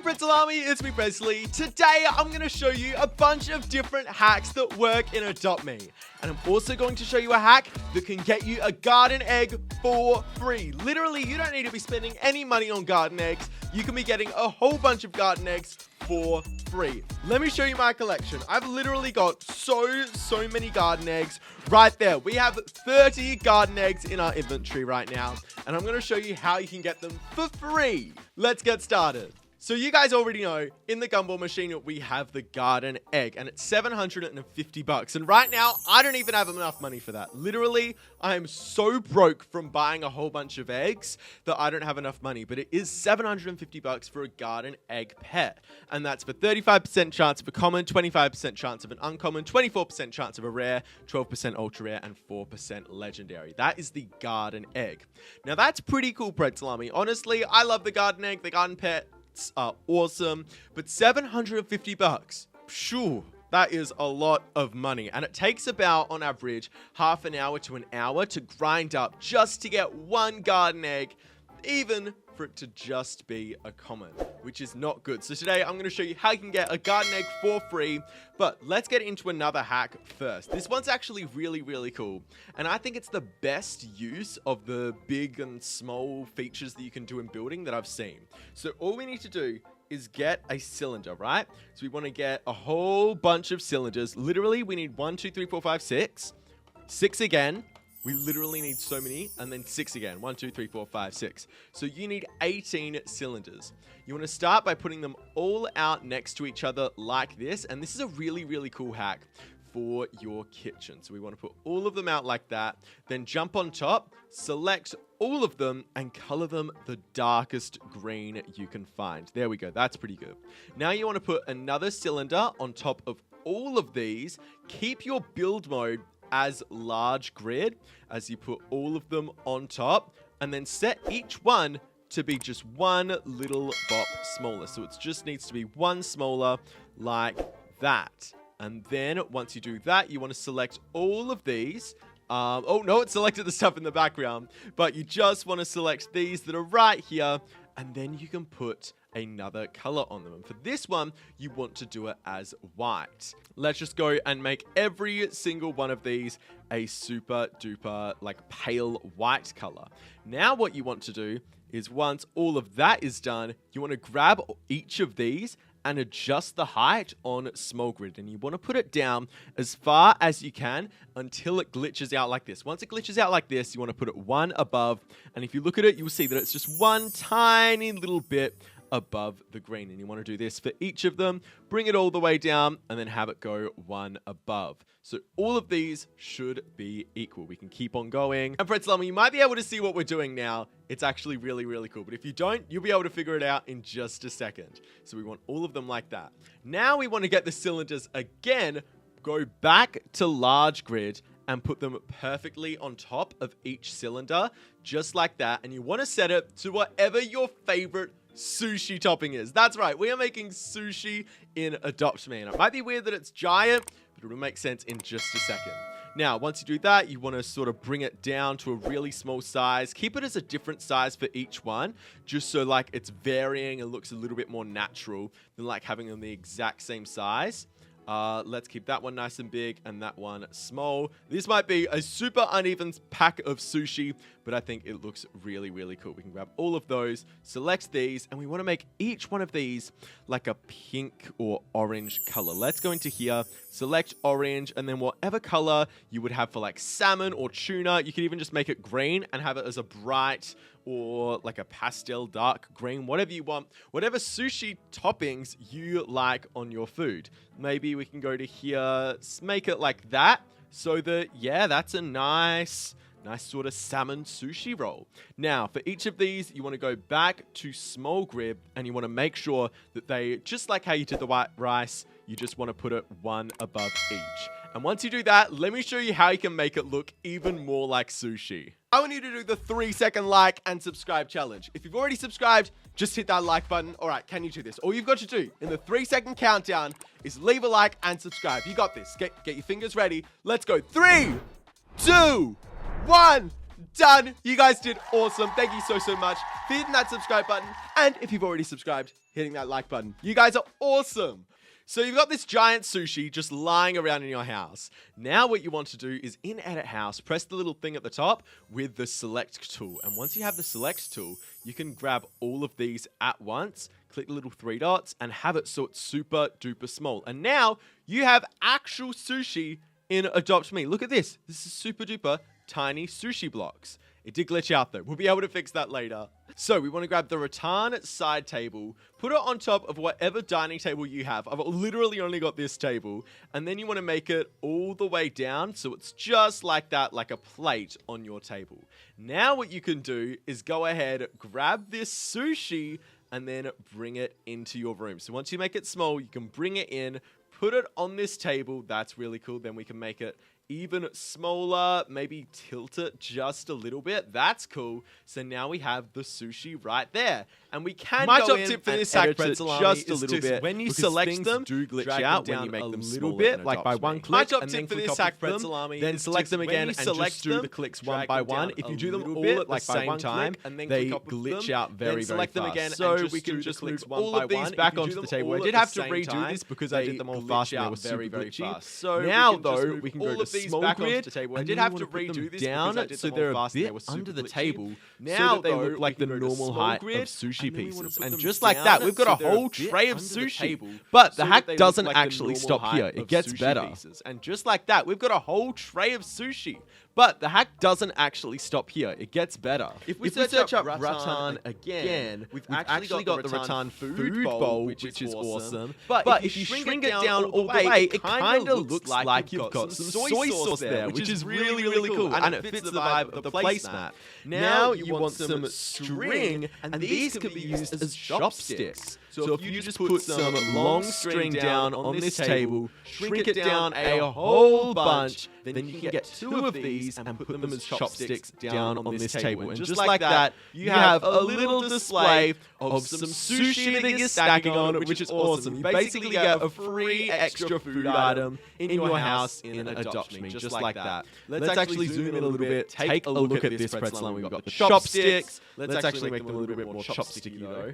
Pretzel Army, it's me Presley. Today I'm going to show you a bunch of different hacks that work in Adopt Me. And I'm also going to show you a hack that can get you a garden egg for free. Literally, you don't need to be spending any money on garden eggs. You can be getting a whole bunch of garden eggs for free. Let me show you my collection. I've literally got so many garden eggs right there. We have 30 garden eggs in our inventory right now, and I'm going to show you how you can get them for free. Let's get started. So you guys already know, in the gumball machine, we have the garden egg, and it's $750. And right now, I don't even have enough money for that. Literally, I am so broke from buying a whole bunch of eggs that I don't have enough money. But it is $750 for a garden egg pet. And that's for 35% chance of a common, 25% chance of an uncommon, 24% chance of a rare, 12% ultra rare, and 4% legendary. That is the garden egg. Now, that's pretty cool, Pretzel Army. Honestly, I love the garden egg, the garden pet. Are awesome, but $750, phew, that is a lot of money, and it takes about, on average, half an hour to an hour to grind up just to get one garden egg, even for it to just be a common, which is not good. So today I'm going to show you how you can get a garden egg for free, but let's get into another hack first. This one's actually really cool, and I think it's the best use of the big and small features that you can do in building that I've seen. So all we need to do is get a cylinder, right? So we want to get a whole bunch of cylinders. Literally, we need 1, 2, 3, 4, 5, 6. 6 again. We literally need so many, and then 6 again. 1, 2, 3, 4, 5, 6. So you need 18 cylinders. You want to start by putting them all out next to each other like this. And this is a really cool hack for your kitchen. So we want to put all of them out like that. Then jump on top, select all of them, and color them the darkest green you can find. There we go. That's pretty good. Now you want to put another cylinder on top of all of these. Keep your build mode as large grid as you put all of them on top, and then set each one to be just one little bop smaller. So it just needs to be one smaller like that. And then once you do that, you want to select all of these. Oh no, it selected the stuff in the background, but you just want to select these that are right here, and then you can put another color on them. And for this one, you want to do it as white. Let's just go and make every single one of these a super duper like pale white color. Now what you want to do is, once all of that is done, you want to grab each of these and adjust the height on small grid, and you want to put it down as far as you can until it glitches out like this. Once it glitches out like this, you want to put it one above, and if you look at it, you'll see that it's just one tiny little bit above the green, and you want to do this for each of them. Bring it all the way down and then have it go one above. So all of these should be equal. We can keep on going. And Pretzel, you might be able to see what we're doing now. It's actually really cool, but if you don't, you'll be able to figure it out in just a second. So we want all of them like that. Now we want to get the cylinders again, go back to large grid and put them perfectly on top of each cylinder, just like that. And you want to set it to whatever your favorite sushi topping is. That's right, we are making sushi in Adopt Me. And it might be weird that it's giant, but it will make sense in just a second. Now, once you do that, you want to sort of bring it down to a really small size. Keep it as a different size for each one, just so like it's varying and looks a little bit more natural than like having them the exact same size. Let's keep that one nice and big and that one small. This might be a super uneven pack of sushi, but I think it looks really cool. We can grab all of those, select these, and we want to make each one of these like a pink or orange color. Let's go into here, select orange, and then whatever color you would have for like salmon or tuna, you could even just make it green and have it as a bright or like a pastel dark green, whatever you want, whatever sushi toppings you like on your food. Maybe we can go to here, make it like that, so that, yeah, that's a nice sort of salmon sushi roll. Now, for each of these, you want to go back to small grid, and you want to make sure that they, just like how you did the white rice, you just want to put it one above each. And once you do that, let me show you how you can make it look even more like sushi. I want you to do the 3-second like and subscribe challenge. If you've already subscribed, just hit that like button. All right, can you do this? All you've got to do in the 3-second countdown is leave a like and subscribe. You got this. Get your fingers ready. Let's go. 3, 2, 1. Done. You guys did awesome. Thank you so much for hitting that subscribe button. And if you've already subscribed, hitting that like button. You guys are awesome. So you've got this giant sushi just lying around in your house. Now what you want to do is in Edit House, press the little thing at the top with the select tool. And once you have the select tool, you can grab all of these at once, click the little 3 dots and have it so it's super duper small. And now you have actual sushi in Adopt Me. Look at this. This is super duper tiny sushi blocks. It did glitch out though. We'll be able to fix that later. So we want to grab the rattan side table, put it on top of whatever dining table you have. I've literally only got this table. And then you want to make it all the way down so it's just like that, like a plate on your table. Now what you can do is go ahead, grab this sushi and then bring it into your room. So once you make it small, you can bring it in, put it on this table. That's really cool. Then we can make it even smaller, maybe tilt it just a little bit. That's cool. So now we have the sushi right there. And we can My go top in tip for and this hack, edit it Pretzel just a is little to- bit. when you because select things them, do glitch drag out them when you down make a them little smaller bit, in like by Adopt one Me. click. My top and tip then for click this off hack, with Pretzel then is select just them when again you and select just do them, the clicks one drag by them down one. If a you do them little all bit at like the by same one time, click, and then they click up with glitch them, out very, then select them fast. again, So and we just can do just the move clicks all one of by these one. back If you onto do the them table. all I at did the have to same redo time, this because I they did them all glitch fast and they out were very, super very glitchy. fast. So Now we can just though, move we can all go to of these small back onto grid. the table. I And did then have we to wanna put them redo this down because I did so them they're all a fast and they bit were super under the glitchy. table. Now So they though, look like we the can go to normal small height grid, of sushi and then we wanna pieces. put And them just like down that, we've got so a they're a whole bit tray of under the sushi. table, But so the that hack they look doesn't like the actually normal stop height here. of It gets sushi better. pieces. And just like that, we've got a whole tray of sushi. But the hack doesn't actually stop here. It gets better. If we search search up up rattan again, we've actually got the rattan food bowl, which is awesome. But if you shrink it down all the way, it kind of looks like you've got some soy sauce there, which is really, really cool. And it fits the vibe of the placemat. Now you want some string, and these can be used as chopsticks. So if you just put some long string down on this table, shrink it down a whole bunch, then you can get 2 of these and put them as chopsticks down on this table. And just like that, you have a little display of some sushi that you're stacking on, which is awesome. You basically get a free extra food item in your house in Adopt Me, just like that. Let's actually zoom in a little bit, take a look at this pretzel, and we've got the chopsticks. Let's actually make them a little bit more chopsticky though.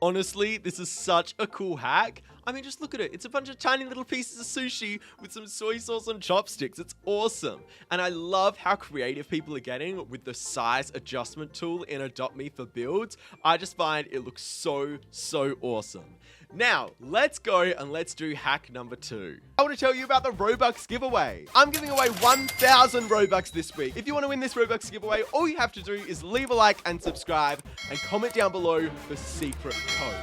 Honestly, this is such a cool hack. I mean, just look at it. It's a bunch of tiny little pieces of sushi with some soy sauce and chopsticks. It's awesome. And I love how creative people are getting with the size adjustment tool in Adopt Me for builds. I just find it looks so, so awesome. Now, let's go and let's do hack number 2. I want to tell you about the Robux giveaway. I'm giving away 1,000 Robux this week. If you want to win this Robux giveaway, all you have to do is leave a like and subscribe and comment down below the secret code.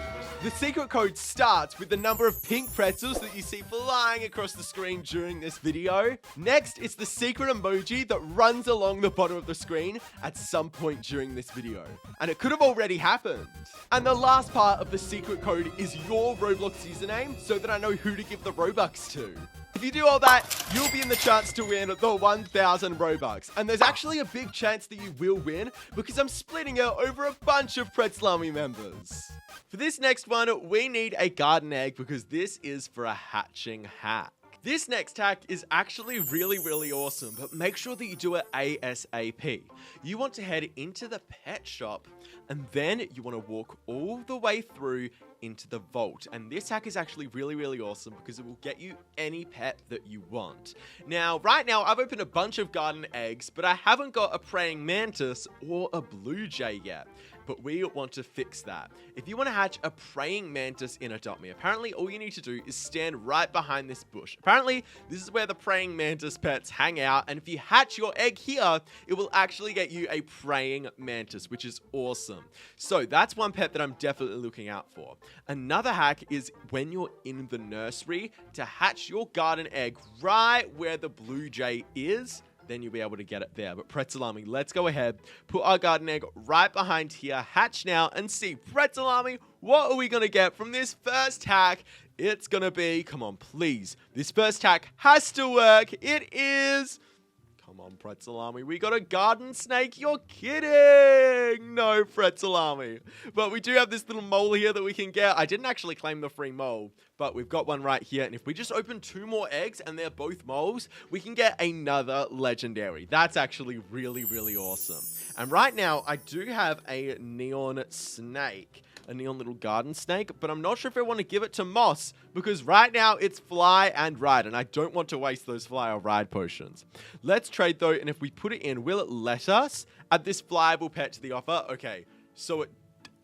The secret code starts with the number of pink pretzels that you see flying across the screen during this video. Next, it's the secret emoji that runs along the bottom of the screen at some point during this video. And it could have already happened. And the last part of the secret code is your Roblox username so that I know who to give the Robux to. If you do all that, you'll be in the chance to win the 1,000 Robux. And there's actually a big chance that you will win because I'm splitting it over a bunch of Pretzlami members. For this next one, we need a garden egg because this is for a hatching hack. This next hack is actually really, really awesome, but make sure that you do it ASAP. You want to head into the pet shop and then you want to walk all the way through into the vault. And this hack is actually really, really awesome because it will get you any pet that you want. Now, right now, I've opened a bunch of garden eggs, but I haven't got a praying mantis or a blue jay yet. But we want to fix that. If you want to hatch a praying mantis in Adopt Me, apparently all you need to do is stand right behind this bush. Apparently, this is where the praying mantis pets hang out, and if you hatch your egg here, it will actually get you a praying mantis, which is awesome. So that's one pet that I'm definitely looking out for. Another hack is when you're in the nursery to hatch your garden egg right where the blue jay is. Then you'll be able to get it there. But Pretzlami, let's go ahead, put our garden egg right behind here, hatch now, and see. Pretzlami, what are we going to get from this first hack? It's going to be, come on, please. This first hack has to work. It is, come Come on, Pretzel Army. We got a garden snake. You're kidding. No, Pretzel Army. But we do have this little mole here that we can get. I didn't actually claim the free mole, but we've got one right here. And if we just open 2 more eggs and they're both moles, we can get another legendary. That's actually really, really awesome. And right now, I do have a neon snake. A neon little garden snake, but I'm not sure if I want to give it to Moss because right now it's fly and ride, and I don't want to waste those fly or ride potions. Let's trade though, and if we put it in, will it let us add this flyable pet to the offer? Okay, so it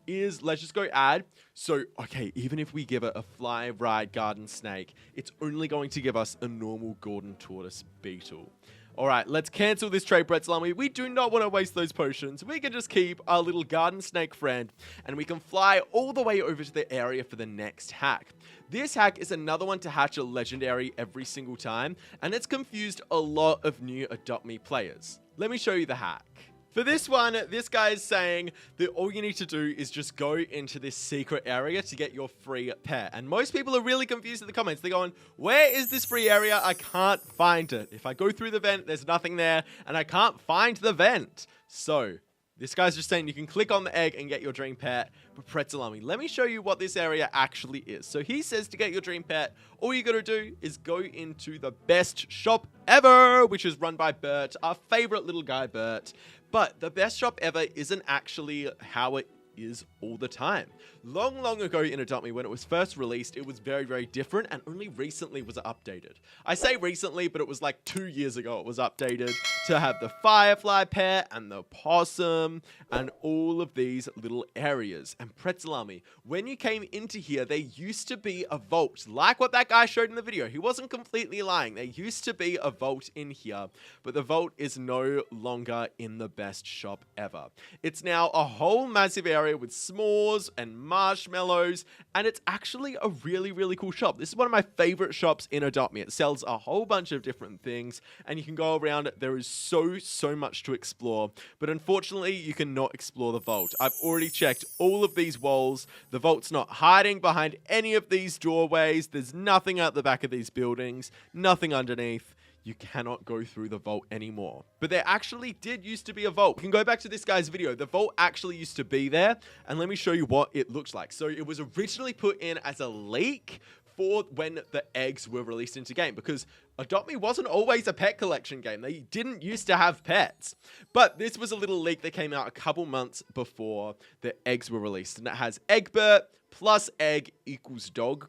is, let's just go add. So, okay, even if we give it a fly ride garden snake, it's only going to give us a normal golden tortoise beetle. All right, let's cancel this trade, Pretzel Army. We do not want to waste those potions. We can just keep our little garden snake friend, and we can fly all the way over to the area for the next hack. This hack is another one to hatch a legendary every single time, and it's confused a lot of new Adopt Me players. Let me show you the hack. For this one, this guy is saying that all you need to do is just go into this secret area to get your free pet. And most people are really confused in the comments. They're going, where is this free area? I can't find it. If I go through the vent, there's nothing there, and I can't find the vent. So, this guy's just saying you can click on the egg and get your dream pet. But Pretzel Army, let me show you what this area actually is. So he says to get your dream pet, all you gotta do is go into the best shop ever, which is run by Bert, our favorite little guy, Bert. But the best shop ever isn't actually how it is all the time. Long, long ago in Adopt Me, when it was first released, it was very, very different, and only recently was it updated. I say recently, but it was like 2 years ago it was updated to have the firefly pet and the possum and all of these little areas. And Pretzel Army, when you came into here, there used to be a vault, like what that guy showed in the video. He wasn't completely lying. There used to be a vault in here, but the vault is no longer in the best shop ever. It's now a whole massive area with s'mores and marshmallows, and it's actually a really, really cool shop. This is one of my favorite shops in Adopt Me. It sells a whole bunch of different things, and you can go around it. There is so much to explore, but unfortunately, you cannot explore the vault. I've already checked all of these walls. The vault's not hiding behind any of these doorways. There's nothing at the back of these buildings, nothing underneath. You cannot go through the vault anymore. But there actually did used to be a vault. You can go back to this guy's video. The vault actually used to be there, and let me show you what it looks like. So it was originally put in as a leak for when the eggs were released into game, because Adopt Me wasn't always a pet collection game. They didn't used to have pets. But this was a little leak that came out a couple months before the eggs were released, and it has Eggbert plus egg equals dog ?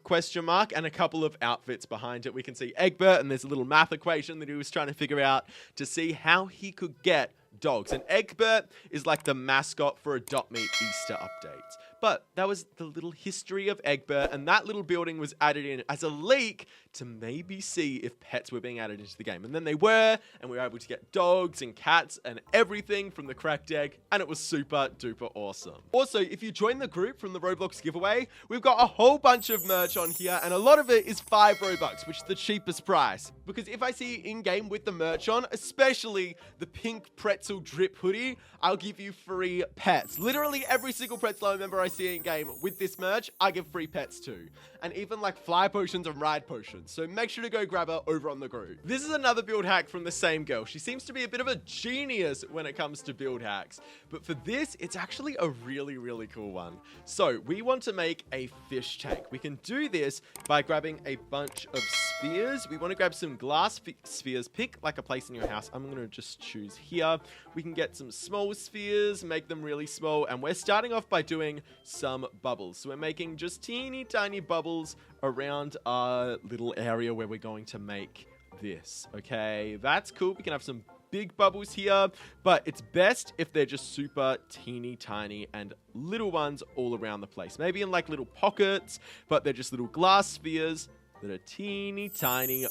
And a couple of outfits behind it. We can see Eggbert, and there's a little math equation that he was trying to figure out to see how he could get dogs. And Eggbert is like the mascot for Adopt Me Easter updates. But that was the little history of Eggbert, and that little building was added in as a leak to maybe see if pets were being added into the game. And then they were, and we were able to get dogs and cats and everything from the cracked egg, and it was super duper awesome. Also, if you join the group from the Roblox giveaway, we've got a whole bunch of merch on here, and a lot of it is 5 Robux, which is the cheapest price. Because if I see you in-game with the merch on, especially the pink pretzel drip hoodie, I'll give you free pets. Literally every single pretzel member I see in-game with this merch, I give free pets too. And even like fly potions and ride potions. So make sure to go grab her over on the group. This is another build hack from the same girl. She seems to be a bit of a genius when it comes to build hacks. But for this, it's actually a really, really cool one. So we want to make a fish tank. We can do this by grabbing a bunch of spheres. We want to grab some glass spheres. Pick like a place in your house. I'm going to just choose here. We can get some small spheres, make them really small. And we're starting off by doing some bubbles. So we're making just teeny tiny bubbles around our little area where we're going to make this. Okay, that's cool. We can have some big bubbles here, but it's best if they're just super teeny tiny and little ones all around the place. Maybe in like little pockets, but they're just little glass spheres that are teeny tiny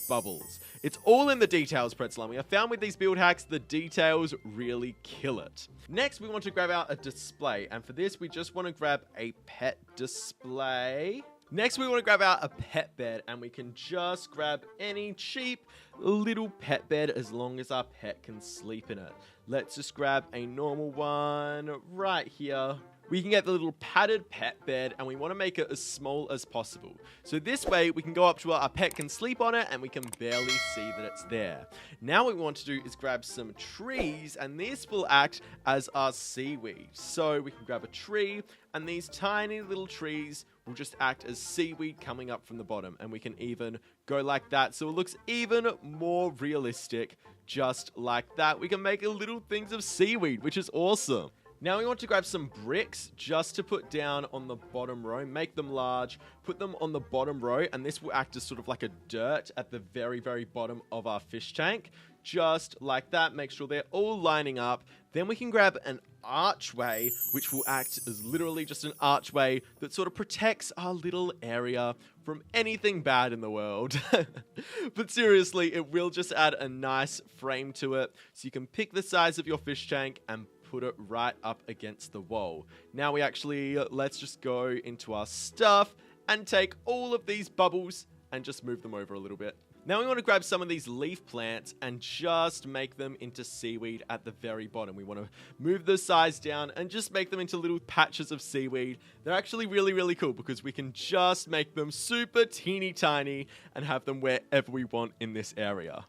bubbles. It's all in the details, Pretzel Army. I found with these build hacks, the details really kill it. Next, we want to grab out a display, and for this, we just want to grab a pet display. Next, we want to grab out a pet bed, and we can just grab any cheap little pet bed as long as our pet can sleep in it. Let's just grab a normal one right here. We can get the little padded pet bed, and we want to make it as small as possible. So this way, we can go up to where our pet can sleep on it, and we can barely see that it's there. Now what we want to do is grab some trees, and this will act as our seaweed. So we can grab a tree, and these tiny little trees will just act as seaweed coming up from the bottom. And we can even go like that, so it looks even more realistic, just like that. We can make little things of seaweed, which is awesome. Now we want to grab some bricks just to put down on the bottom row, make them large, put them on the bottom row, and this will act as sort of like a dirt at the very, very bottom of our fish tank. Just like that, make sure they're all lining up. Then we can grab an archway, which will act as literally just an archway that sort of protects our little area from anything bad in the world. But seriously, it will just add a nice frame to it. So you can pick the size of your fish tank and put it right up against the wall. Now let's just go into our stuff and take all of these bubbles and just move them over a little bit. Now we want to grab some of these leaf plants and just make them into seaweed at the very bottom. We want to move the size down and just make them into little patches of seaweed. They're actually really, really cool because we can just make them super teeny tiny and have them wherever we want in this area.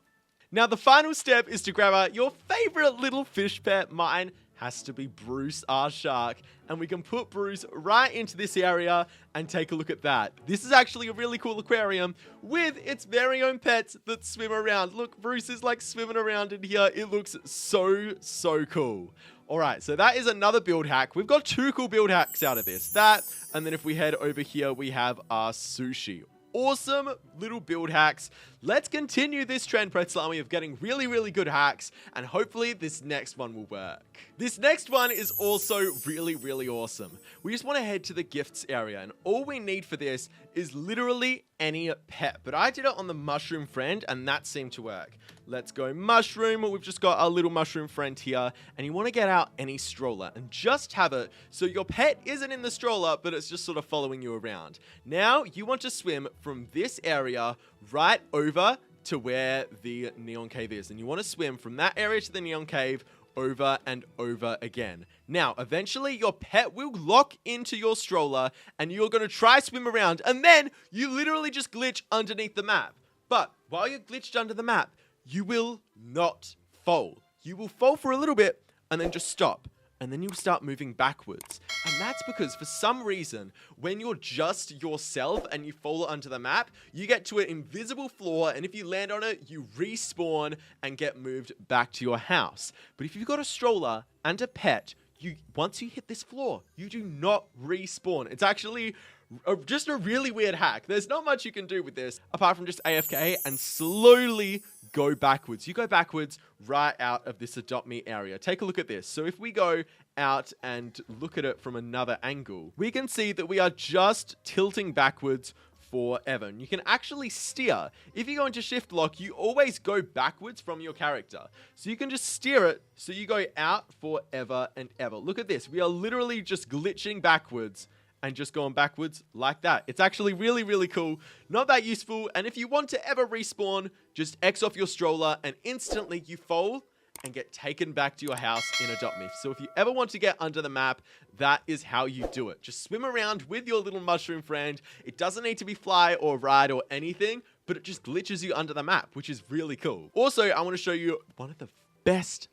Now the final step is to grab out your favorite little fish pet. Mine has to be Bruce, our shark, and we can put Bruce right into this area and take a look at that. This is actually a really cool aquarium with its very own pets that swim around. Look, Bruce is like swimming around in here. It looks so, so cool. All right, so that is another build hack. We've got 2 cool build hacks out of this. That, and then if we head over here, we have our Sushi. Awesome little build hacks. Let's continue this trend, Pretzel Army, of getting really, really good hacks, and hopefully this next one will work. This next one is also really, really awesome. We just want to head to the gifts area, and all we need for this is literally any pet. But I did it on the mushroom friend, and that seemed to work. Let's go mushroom. We've just got our little mushroom friend here, and you want to get out any stroller and just have it so your pet isn't in the stroller, but it's just sort of following you around. Now you want to swim from this area right over to where the neon cave is, and you want to swim from that area to the neon cave over and over again. Now, eventually your pet will lock into your stroller and you're going to try swim around, and then you literally just glitch underneath the map. But while you're glitched under the map, you will not fall. You will fall for a little bit and then just stop. And then you'll start moving backwards. And that's because for some reason, when you're just yourself and you fall onto the map, you get to an invisible floor, and if you land on it, you respawn and get moved back to your house. But if you've got a stroller and a pet, once you hit this floor, you do not respawn. It's actually just a really weird hack. There's not much you can do with this apart from just AFK and slowly go backwards. You go backwards right out of this Adopt Me area. Take a look at this. So if we go out and look at it from another angle, we can see that we are just tilting backwards forever. And you can actually steer. If you go into shift lock, you always go backwards from your character. So you can just steer it so you go out forever and ever. Look at this. We are literally just glitching backwards and just going backwards like that. It's actually really, really cool. Not that useful. And if you want to ever respawn, just X off your stroller and instantly you fall and get taken back to your house in Adopt Me. So if you ever want to get under the map, that is how you do it. Just swim around with your little mushroom friend. It doesn't need to be fly or ride or anything, but it just glitches you under the map, which is really cool. Also, I want to show you one of the best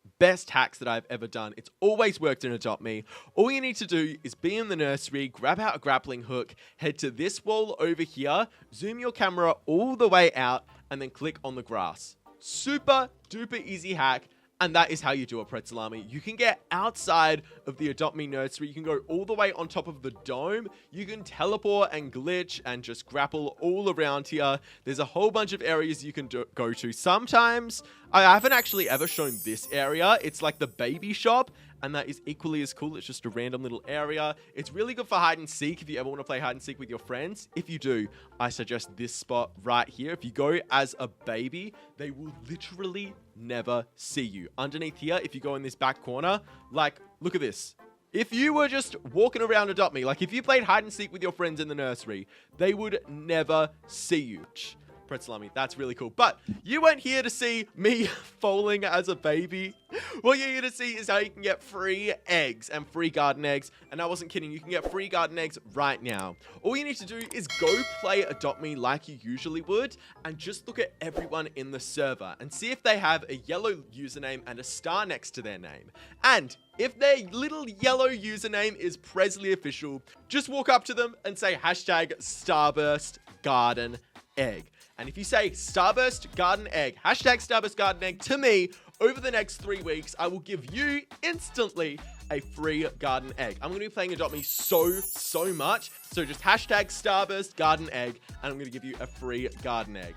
hacks that I've ever done. It's always worked in Adopt Me. All you need to do is be in the nursery, grab out a grappling hook, head to this wall over here, zoom your camera all the way out, and then click on the grass. Super duper easy hack. And that is how you do a Pretzel Army. You can get outside of the Adopt Me nursery. You can go all the way on top of the dome. You can teleport and glitch and just grapple all around here. There's a whole bunch of areas you can go to. Sometimes, I haven't actually ever shown this area. It's like the baby shop, and that is equally as cool. It's just a random little area. It's really good for hide and seek if you ever want to play hide and seek with your friends. If you do, I suggest this spot right here. If you go as a baby, they will literally never see you. Underneath here, if you go in this back corner, like, look at this. If you were just walking around Adopt Me, like if you played hide and seek with your friends in the nursery, they would never see you. Pretzel, that's really cool. But you weren't here to see me falling as a baby. What you're here to see is how you can get free eggs and free garden eggs. And I wasn't kidding, you can get free garden eggs right now. All you need to do is go play Adopt Me like you usually would, and just look at everyone in the server and see if they have a yellow username and a star next to their name. And if their little yellow username is Prezley Official, just walk up to them and say hashtag Starburst Garden Egg. And if you say Starburst Garden Egg, hashtag Starburst Garden Egg to me over the next 3 weeks, I will give you instantly a free garden egg. I'm going to be playing Adopt Me so much. So just hashtag Starburst Garden Egg, and I'm going to give you a free garden egg.